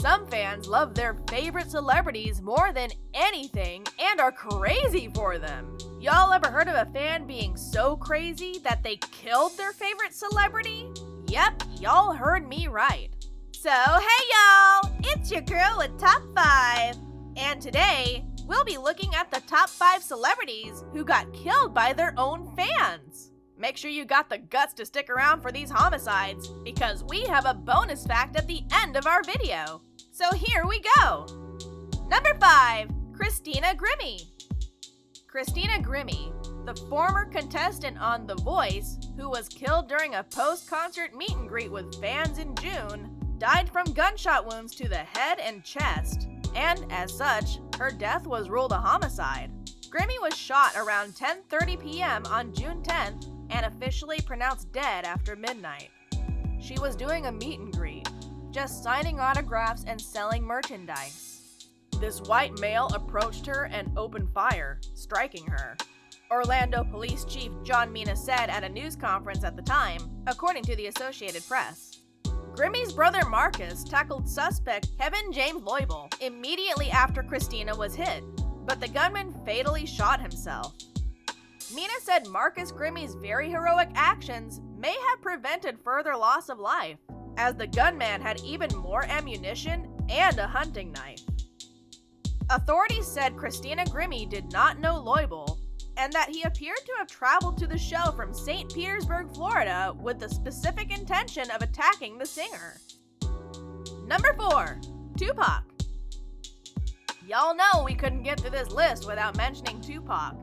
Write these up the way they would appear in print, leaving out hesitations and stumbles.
Some fans love their favorite celebrities more than anything and are crazy for them. Y'all ever heard of a fan being so crazy that they killed their favorite celebrity? Yep, y'all heard me right. So, hey y'all! It's your girl with Top 5. And today, we'll be looking at the top 5 celebrities who got killed by their own fans. Make sure you got the guts to stick around for these homicides, because we have a bonus fact at the end of our video. So here we go! Number 5. Christina Grimmie. Christina Grimmie, the former contestant on The Voice, who was killed during a post-concert meet and greet with fans in June, died from gunshot wounds to the head and chest, and as such, her death was ruled a homicide. Grimmie was shot around 10:30 p.m. on June 10th and officially pronounced dead after midnight. She was doing a meet and greet, just signing autographs and selling merchandise. This white male approached her and opened fire, striking her. Orlando Police Chief John Mina said at a news conference at the time, according to the Associated Press. Grimmie's brother Marcus tackled suspect Kevin James Loibel immediately after Christina was hit, but the gunman fatally shot himself. Mina said Marcus Grimmie's very heroic actions may have prevented further loss of life, as the gunman had even more ammunition and a hunting knife. Authorities said Christina Grimmie did not know Loibel, and that he appeared to have traveled to the show from St. Petersburg, Florida, with the specific intention of attacking the singer. Number 4. Tupac. Y'all know we couldn't get through this list without mentioning Tupac.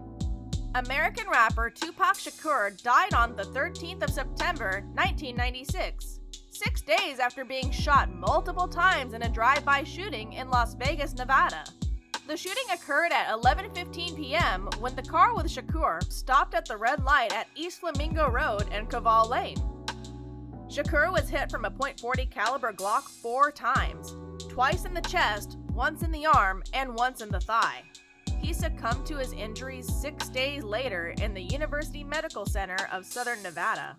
American rapper Tupac Shakur died on the 13th of September, 1996, 6 days after being shot multiple times in a drive-by shooting in Las Vegas, Nevada. The shooting occurred at 11:15 p.m. when the car with Shakur stopped at the red light at East Flamingo Road and Caval Lane. Shakur was hit from a .40 caliber Glock 4 times, twice in the chest, once in the arm, and once in the thigh. He succumbed to his injuries 6 days later in the University Medical Center of Southern Nevada.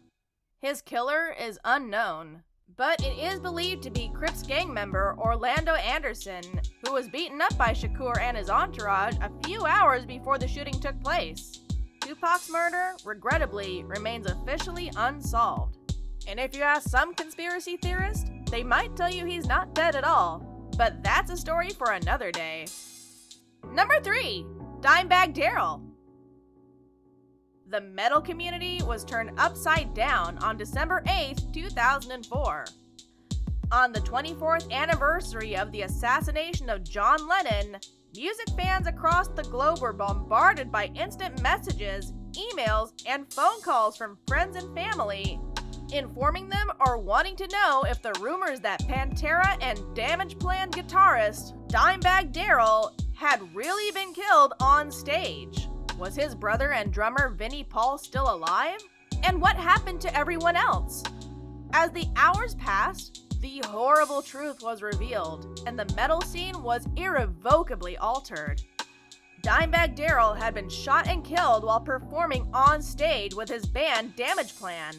His killer is unknown, but it is believed to be Crips gang member Orlando Anderson, who was beaten up by Shakur and his entourage a few hours before the shooting took place. Tupac's murder, regrettably, remains officially unsolved. And if you ask some conspiracy theorists, they might tell you he's not dead at all, but that's a story for another day. Number 3. Dimebag Darrell. The metal community was turned upside down on December 8, 2004. On the 24th anniversary of the assassination of John Lennon, music fans across the globe were bombarded by instant messages, emails, and phone calls from friends and family, informing them or wanting to know if the rumors that Pantera and Damage Plan guitarist Dimebag Darrell had really been killed on stage. Was his brother and drummer Vinnie Paul still alive? And what happened to everyone else? As the hours passed, the horrible truth was revealed, and the metal scene was irrevocably altered. Dimebag Darrell had been shot and killed while performing on stage with his band Damage Plan.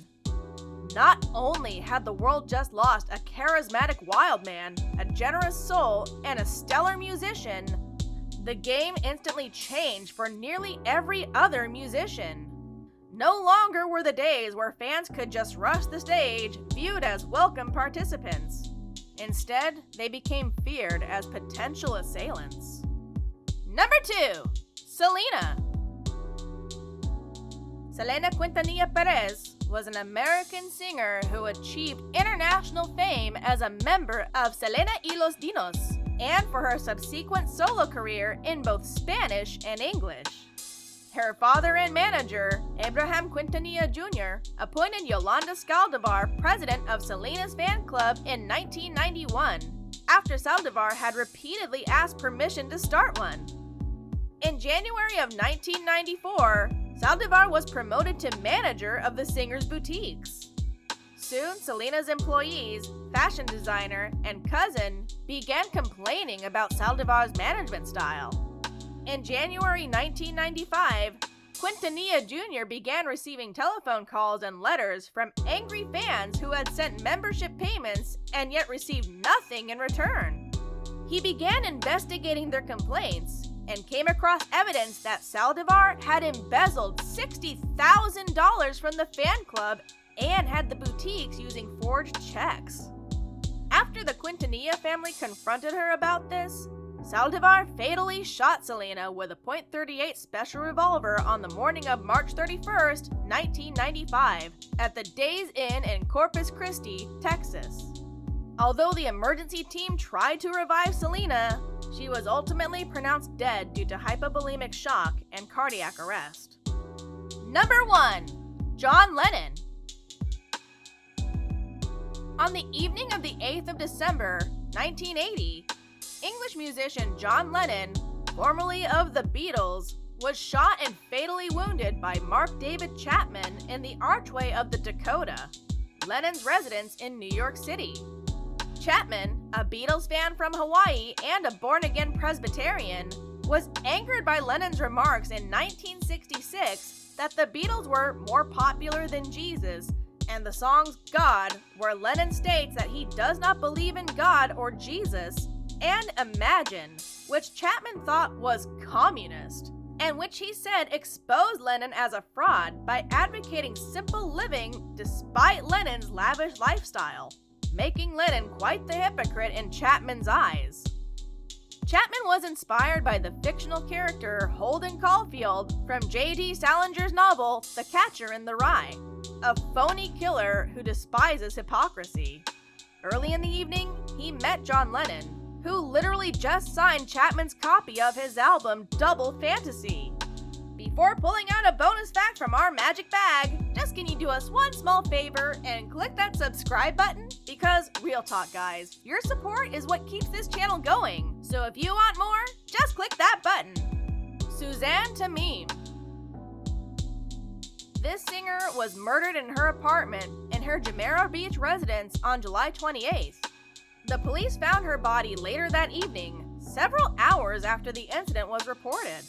Not only had the world just lost a charismatic wild man, a generous soul, and a stellar musician, the game instantly changed for nearly every other musician. No longer were the days where fans could just rush the stage viewed as welcome participants. Instead, they became feared as potential assailants. Number 2. Selena. Selena Quintanilla Perez was an American singer who achieved international fame as a member of Selena y los Dinos, and for her subsequent solo career in both Spanish and English. Her father and manager, Abraham Quintanilla Jr., appointed Yolanda Saldivar president of Selena's fan club in 1991, after Saldivar had repeatedly asked permission to start one. In January of 1994, Saldivar was promoted to manager of the singer's boutiques. Soon, Selena's employees, fashion designer, and cousin began complaining about Saldivar's management style. In January 1995, Quintanilla Jr. began receiving telephone calls and letters from angry fans who had sent membership payments and yet received nothing in return. He began investigating their complaints and came across evidence that Saldivar had embezzled $60,000 from the fan club and had the boutiques using forged checks. After the Quintanilla family confronted her about this, Saldivar fatally shot Selena with a .38 special revolver on the morning of March 31st, 1995, at the Days Inn in Corpus Christi, Texas. Although the emergency team tried to revive Selena, she was ultimately pronounced dead due to hypovolemic shock and cardiac arrest. Number 1. John Lennon. On the evening of the 8th of December, 1980, English musician John Lennon, formerly of the Beatles, was shot and fatally wounded by Mark David Chapman in the archway of the Dakota, Lennon's residence in New York City. Chapman, a Beatles fan from Hawaii and a born-again Presbyterian, was angered by Lennon's remarks in 1966 that the Beatles were more popular than Jesus, and the songs God, where Lennon states that he does not believe in God or Jesus, and Imagine, which Chapman thought was communist, and which he said exposed Lennon as a fraud by advocating simple living despite Lennon's lavish lifestyle, making Lennon quite the hypocrite in Chapman's eyes. Chapman was inspired by the fictional character Holden Caulfield from J.D. Salinger's novel The Catcher in the Rye, a phony killer who despises hypocrisy. Early in the evening, he met John Lennon, who literally just signed Chapman's copy of his album Double Fantasy. Before pulling out a bonus fact from our magic bag, just can you do us one small favor and click that subscribe button? Because real talk guys, your support is what keeps this channel going. So if you want more, just click that button. Suzanne Tamim. This singer was murdered in her apartment in her Jumeirah Beach residence on July 28th. The police found her body later that evening, several hours after the incident was reported.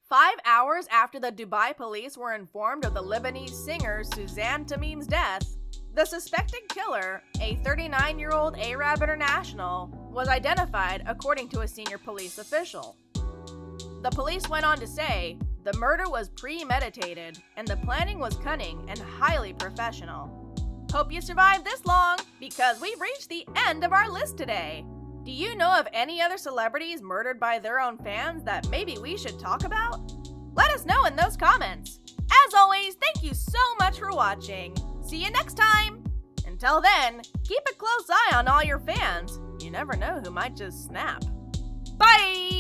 5 hours after the Dubai police were informed of the Lebanese singer Suzanne Tamim's death, the suspected killer, a 39-year-old Arab international, was identified according to a senior police official. The police went on to say, the murder was premeditated and the planning was cunning and highly professional. Hope you survived this long, because we've reached the end of our list today. Do you know of any other celebrities murdered by their own fans that maybe we should talk about? Let us know in those comments. As always, thank you so much for watching. See you next time! Until then, keep a close eye on all your fans. You never know who might just snap. Bye!